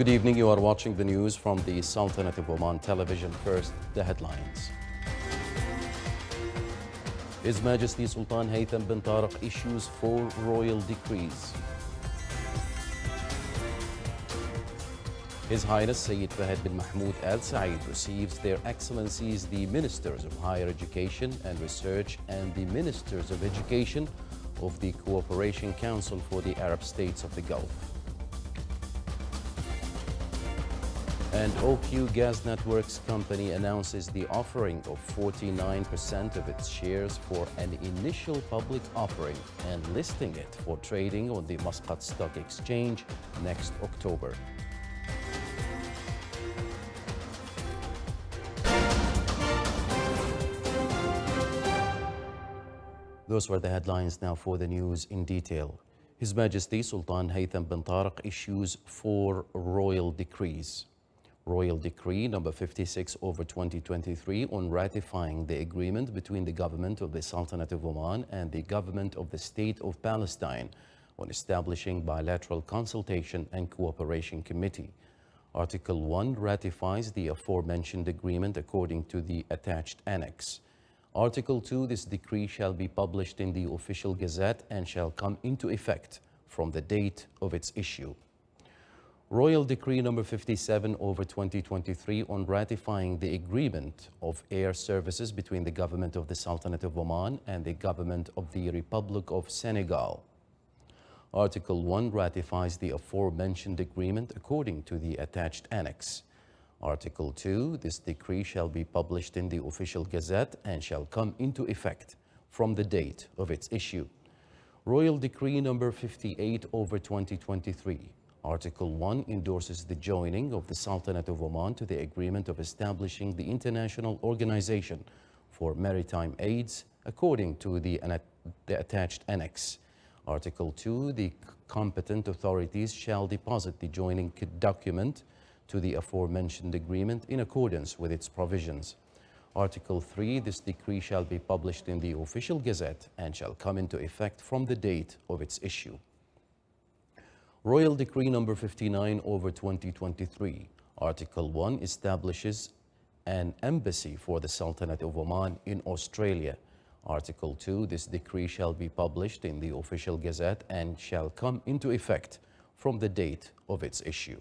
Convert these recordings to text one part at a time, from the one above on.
Good evening. You are watching the news from the Sultanate of Oman television. First, the headlines. His Majesty Sultan Haytham bin Tariq issues 4 royal decrees. His Highness Sayyid Fahad bin Mahmoud Al Saeed receives Their Excellencies the Ministers of Higher Education and Research and the Ministers of Education of the Cooperation Council for the Arab States of the Gulf. And OQ Gas Networks Company announces the offering of 49% of its shares for an initial public offering and listing it for trading on the Muscat Stock Exchange next October. Those were the headlines. Now for the news in detail. His Majesty Sultan Haytham bin Tariq issues 4 royal decrees. Royal Decree number 56 over 2023 on ratifying the agreement between the government of the Sultanate of Oman and the government of the State of Palestine on establishing bilateral consultation and cooperation committee. Article 1 ratifies the aforementioned agreement according to the attached annex. Article 2, this decree shall be published in the official gazette and shall come into effect from the date of its issue. Royal Decree number 57 over 2023 on ratifying the agreement of air services between the government of the Sultanate of Oman and the government of the Republic of Senegal. Article 1 ratifies the aforementioned agreement according to the attached annex. Article 2, this decree shall be published in the official gazette and shall come into effect from the date of its issue. Royal Decree number 58 over 2023. Article 1 endorses the joining of the Sultanate of Oman to the agreement of establishing the International Organization for Maritime Aids according to the attached annex. Article 2, the competent authorities shall deposit the joining document to the aforementioned agreement in accordance with its provisions. Article 3, this decree shall be published in the official gazette and shall come into effect from the date of its issue. Royal Decree number 59 over 2023. Article 1 establishes an embassy for the Sultanate of Oman in Australia. Article 2, this decree shall be published in the official gazette and shall come into effect from the date of its issue.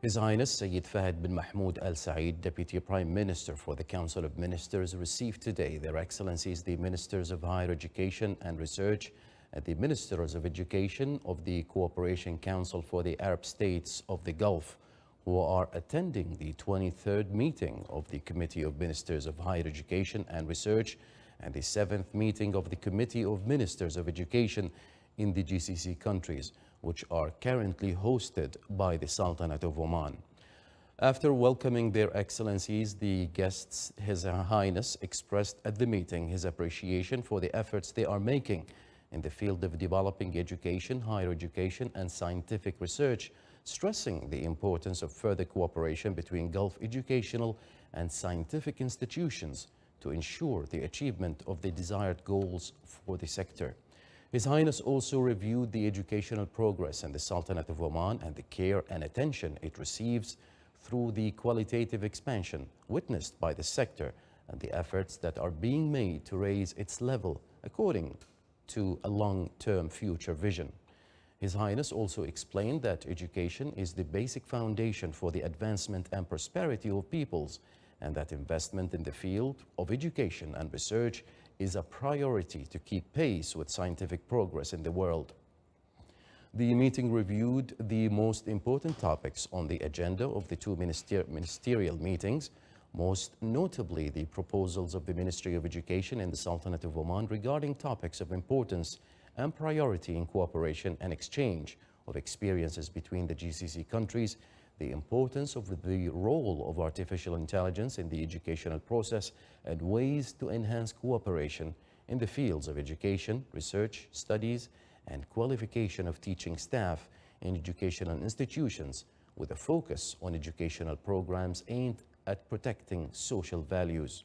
His Highness Sayyid Fahad bin Mahmoud Al Saeed, Deputy Prime Minister for the Council of Ministers, received today Their Excellencies the Ministers of Higher Education and Research and the Ministers of Education of the Cooperation Council for the Arab States of the Gulf, who are attending the 23rd meeting of the Committee of Ministers of Higher Education and Research and the 7th meeting of the Committee of Ministers of Education in the GCC countries, which are currently hosted by the Sultanate of Oman. After welcoming Their Excellencies, the guests, His Highness expressed at the meeting his appreciation for the efforts they are making in the field of developing education, higher education, and scientific research, stressing the importance of further cooperation between Gulf educational and scientific institutions to ensure the achievement of the desired goals for the sector. His Highness also reviewed the educational progress in the Sultanate of Oman and the care and attention it receives through the qualitative expansion witnessed by the sector and the efforts that are being made to raise its level according to a long-term future vision. His Highness also explained that education is the basic foundation for the advancement and prosperity of peoples, and that investment in the field of education and research is a priority to keep pace with scientific progress in the world. The meeting reviewed the most important topics on the agenda of the 2 ministerial meetings, most notably the proposals of the Ministry of Education in the Sultanate of Oman regarding topics of importance and priority in cooperation and exchange of experiences between the GCC countries, the importance of the role of artificial intelligence in the educational process, and ways to enhance cooperation in the fields of education, research, studies, and qualification of teaching staff in educational institutions, with a focus on educational programs aimed at protecting social values.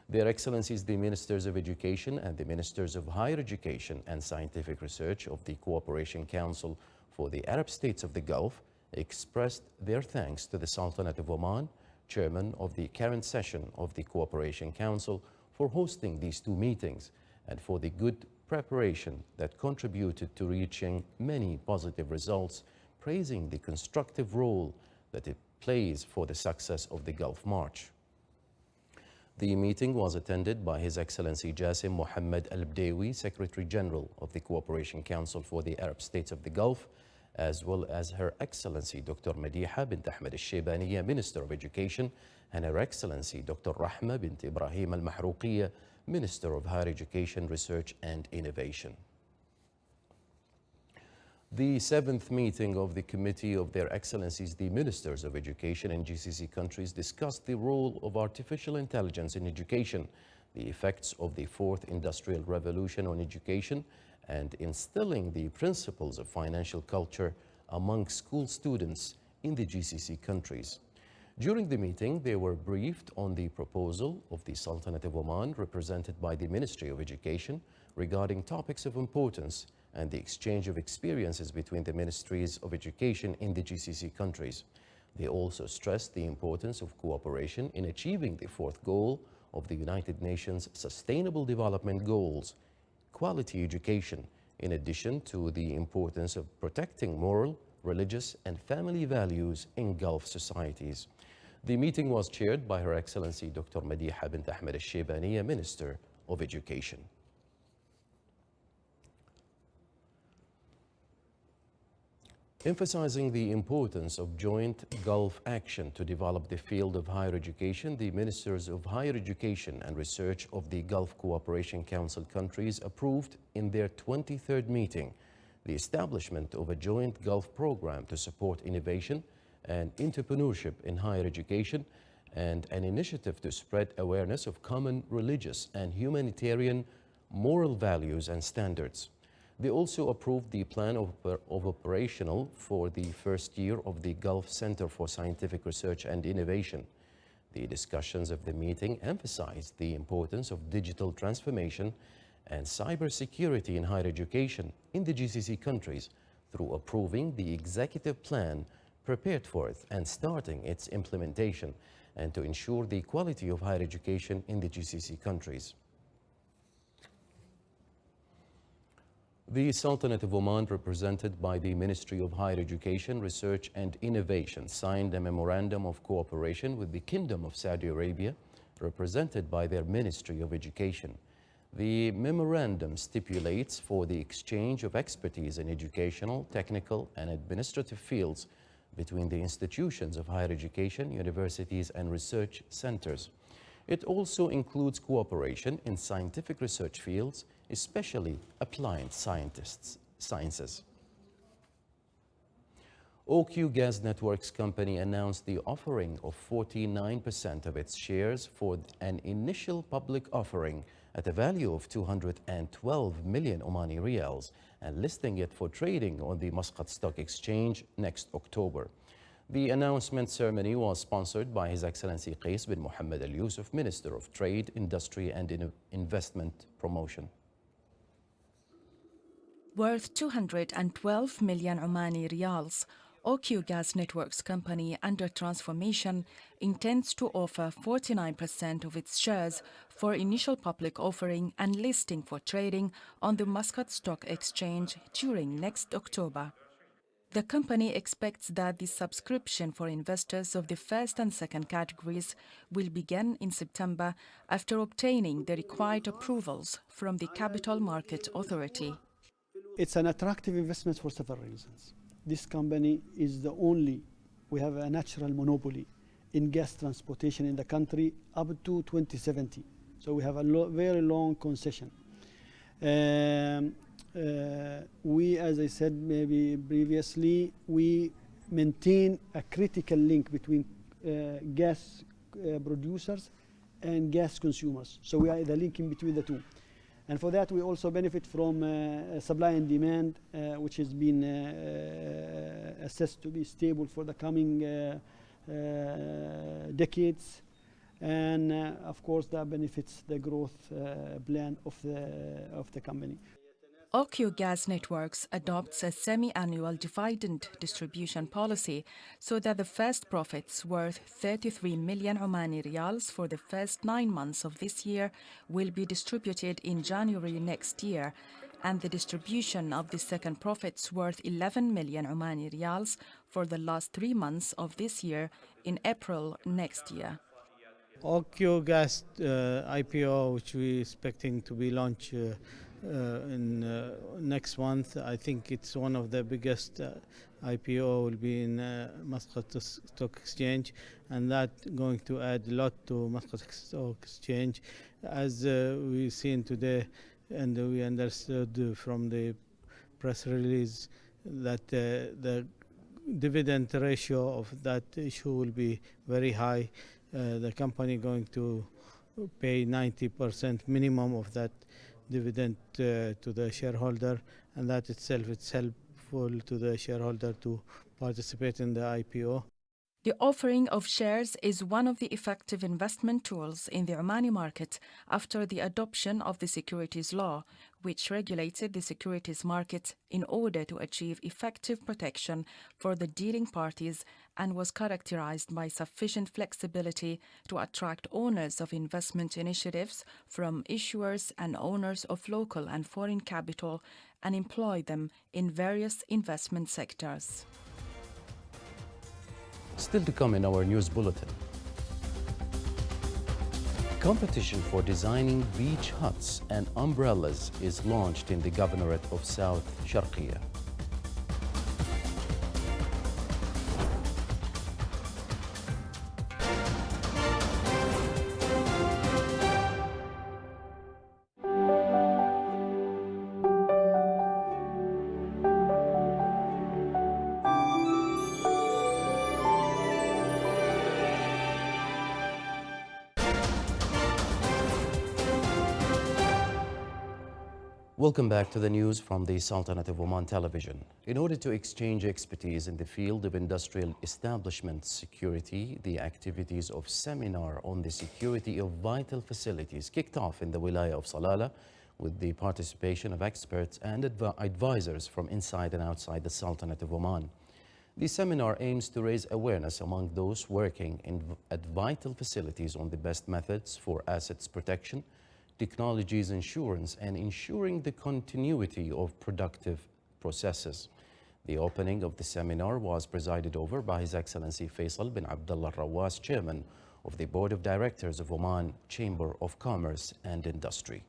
Their Excellencies, the Ministers of Education and the Ministers of Higher Education and Scientific Research of the Cooperation Council for the Arab States of the Gulf expressed their thanks to the Sultanate of Oman, Chairman of the current session of the Cooperation Council, for hosting these two meetings and for the good preparation that contributed to reaching many positive results, praising the constructive role that it plays for the success of the Gulf March. The meeting was attended by His Excellency Jassim Mohammed Al-Bdawi, Secretary General of the Cooperation Council for the Arab States of the Gulf, as well as Her Excellency Dr. Madiha bint Ahmed Al-Shaybaniya, Minister of Education, and Her Excellency Dr. Rahma bint Ibrahim Al-Mahrouqiya, Minister of Higher Education, Research and Innovation. The 7th meeting of the Committee of Their Excellencies, the Ministers of Education in GCC countries, discussed the role of artificial intelligence in education, the effects of the 4th Industrial Revolution on education, and instilling the principles of financial culture among school students in the GCC countries. During the meeting, they were briefed on the proposal of the Sultanate of Oman, represented by the Ministry of Education, regarding topics of importance and the exchange of experiences between the ministries of education in the GCC countries. They also stressed the importance of cooperation in achieving the 4th goal of the United Nations Sustainable Development Goals, quality education, in addition to the importance of protecting moral, religious, and family values in Gulf societies. The meeting was chaired by Her Excellency Dr. Madiha bint Ahmed Al-Shaybaniya, Minister of Education. Emphasizing the importance of joint Gulf action to develop the field of higher education, the Ministers of Higher Education and Research of the Gulf Cooperation Council countries approved in their 23rd meeting the establishment of a joint Gulf program to support innovation and entrepreneurship in higher education, and an initiative to spread awareness of common religious and humanitarian moral values and standards. They also approved the plan of operational for the first year of the Gulf Center for Scientific Research and Innovation. The discussions of the meeting emphasized the importance of digital transformation and cybersecurity in higher education in the GCC countries through approving the executive plan prepared for it and starting its implementation, and to ensure the quality of higher education in the GCC countries. The Sultanate of Oman, represented by the Ministry of Higher Education, Research and Innovation, signed a memorandum of cooperation with the Kingdom of Saudi Arabia, represented by their Ministry of Education. The memorandum stipulates for the exchange of expertise in educational, technical, and administrative fields between the institutions of higher education, universities, and research centers. It also includes cooperation in scientific research fields, especially applied sciences. OQ Gas Networks Company announced the offering of 49% of its shares for an initial public offering at a value of 212 million Omani Riyals and listing it for trading on the Muscat Stock Exchange next October. The announcement ceremony was sponsored by His Excellency Qais bin Mohammed Al Yusuf, Minister of Trade, Industry and Investment Promotion. Worth 212 million Omani Riyals, OQ Gas Networks Company, under transformation, intends to offer 49% of its shares for initial public offering and listing for trading on the Muscat Stock Exchange during next October. The company expects that the subscription for investors of the first and second categories will begin in September after obtaining the required approvals from the Capital Market Authority. It's an attractive investment for several reasons. This company is the only, we have a natural monopoly in gas transportation in the country up to 2070. So we have a very long concession. We, as I said maybe previously, we maintain a critical link between gas producers and gas consumers. So we are the link in between the two. And for that, we also benefit from supply and demand, which has been assessed to be stable for the coming decades. and of course that benefits the growth plan of the company. OQ Gas Networks adopts a semi-annual dividend distribution policy so that the first profits worth 33 million Omani riyals for the first 9 months of this year will be distributed in January next year, and the distribution of the second profits worth 11 million Omani riyals for the last 3 months of this year in April next year. OQ Gas IPO, which we're expecting to be launched in next month. I think it's one of the biggest IPO will be in Muscat Stock Exchange, and that going to add a lot to Muscat Stock Exchange, as we've seen today, and we understood from the press release that the dividend ratio of that issue will be very high. The company going to pay 90% minimum of that dividend to the shareholder, and that itself is helpful to the shareholder to participate in the IPO. The offering of shares is one of the effective investment tools in the Omani market after the adoption of the securities law, which regulated the securities market in order to achieve effective protection for the dealing parties, and was characterized by sufficient flexibility to attract owners of investment initiatives from issuers and owners of local and foreign capital and employ them in various investment sectors. Still to come in our news bulletin. Competition for designing beach huts and umbrellas is launched in the Governorate of South Sharqiya. Welcome back to the news from the Sultanate of Oman Television. In order to exchange expertise in the field of industrial establishment security, the activities of seminar on the security of vital facilities kicked off in the Wilaya of Salalah with the participation of experts and advisors from inside and outside the Sultanate of Oman. The seminar aims to raise awareness among those working at vital facilities on the best methods for assets protection, technologies insurance, and ensuring the continuity of productive processes. The opening of the seminar was presided over by His Excellency Faisal bin Abdullah Rawas, Chairman of the Board of Directors of Oman Chamber of Commerce and Industry.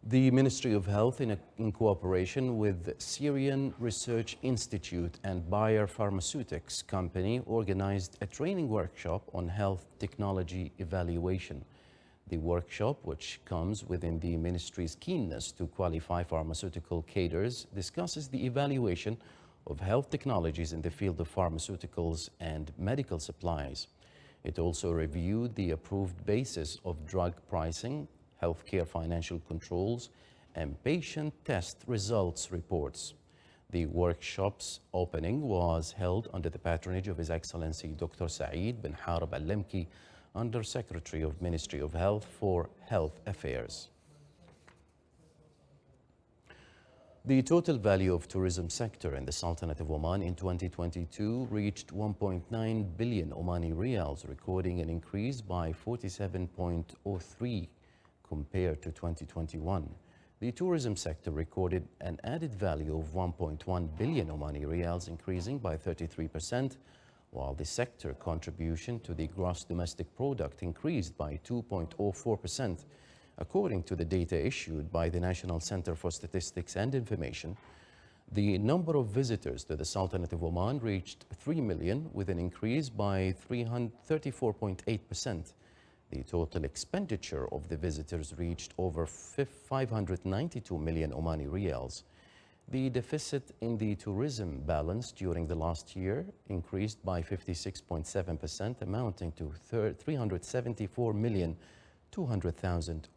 The Ministry of Health, in cooperation with Syrian Research Institute and Bayer Pharmaceutics Company, organized a training workshop on health technology evaluation. The workshop, which comes within the ministry's keenness to qualify pharmaceutical cadres, discusses the evaluation of health technologies in the field of pharmaceuticals and medical supplies. It also reviewed the approved basis of drug pricing, healthcare financial controls, and patient test results reports. The workshop's opening was held under the patronage of His Excellency Dr. Saeed bin Harb Al-Lemki, Under Secretary of Ministry of Health for Health Affairs. The total value of tourism sector in the Sultanate of Oman in 2022 reached 1.9 billion Omani riyals, recording an increase by 47.03% compared to 2021. The tourism sector recorded an added value of 1.1 billion Omani riyals, increasing by 33%, while the sector contribution to the gross domestic product increased by 2.04%. According to the data issued by the National Center for Statistics and Information, the number of visitors to the Sultanate of Oman reached 3 million, with an increase by 34.8%. The total expenditure of the visitors reached over 592 million Omani riyals. The deficit in the tourism balance during the last year increased by 56.7%, amounting to 374,200,000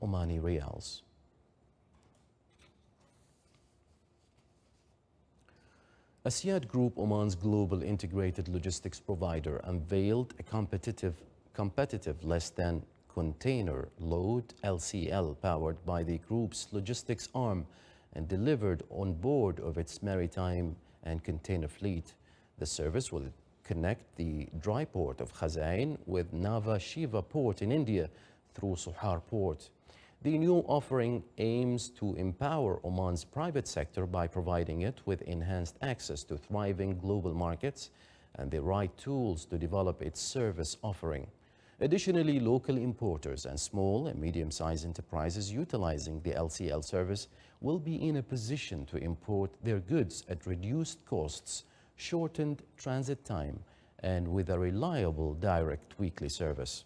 Omani riyals. Asiyat Group, Oman's global integrated logistics provider, unveiled a competitive less-than-container load LCL powered by the group's logistics arm and delivered on board of its maritime and container fleet. The service will connect the dry port of Khazain with Nhava Shiva port in India through Sohar port. The new offering aims to empower Oman's private sector by providing it with enhanced access to thriving global markets and the right tools to develop its service offering. Additionally, local importers and small and medium-sized enterprises utilizing the LCL service will be in a position to import their goods at reduced costs, shortened transit time, and with a reliable direct weekly service.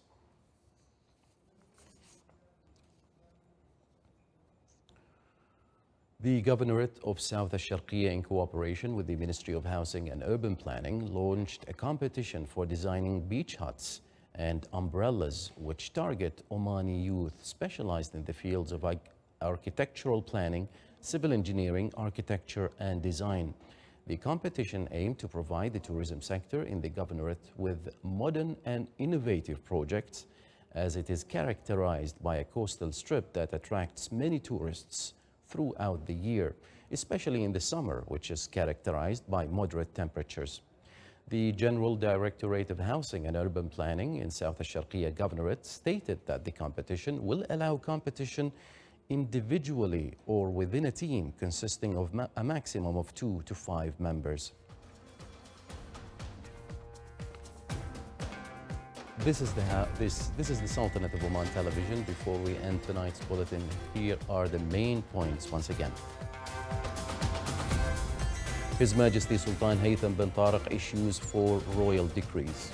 The Governorate of South Al-Sharqiyya, in cooperation with the Ministry of Housing and Urban Planning, launched a competition for designing beach huts and umbrellas which target Omani youth specialized in the fields of architectural planning, civil engineering, architecture and design. The competition aimed to provide the tourism sector in the Governorate with modern and innovative projects, as it is characterized by a coastal strip that attracts many tourists throughout the year, especially in the summer, which is characterized by moderate temperatures. The General Directorate of Housing and Urban Planning in South Al-Sharqiyya Governorate stated that the competition will allow competition individually or within a team consisting of a maximum of 2 to 5 members. This is the Sultanate of Oman television. Before we end tonight's bulletin, here are the main points once again. His Majesty Sultan Haytham bin Tariq issues 4 royal decrees.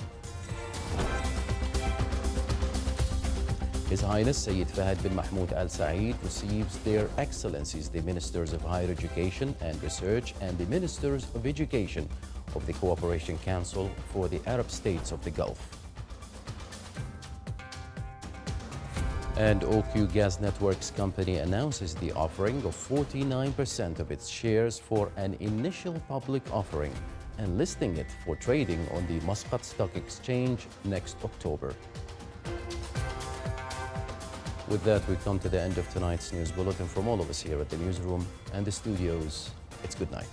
His Highness Sayyid Fahad bin Mahmoud Al Saeed receives their Excellencies the Ministers of Higher Education and Research and the Ministers of Education of the Cooperation Council for the Arab States of the Gulf. And OQ Gas Networks Company announces the offering of 49% of its shares for an initial public offering and listing it for trading on the Muscat Stock Exchange next October. With that, we come to the end of tonight's news bulletin. From all of us here at the newsroom and the studios, it's good night.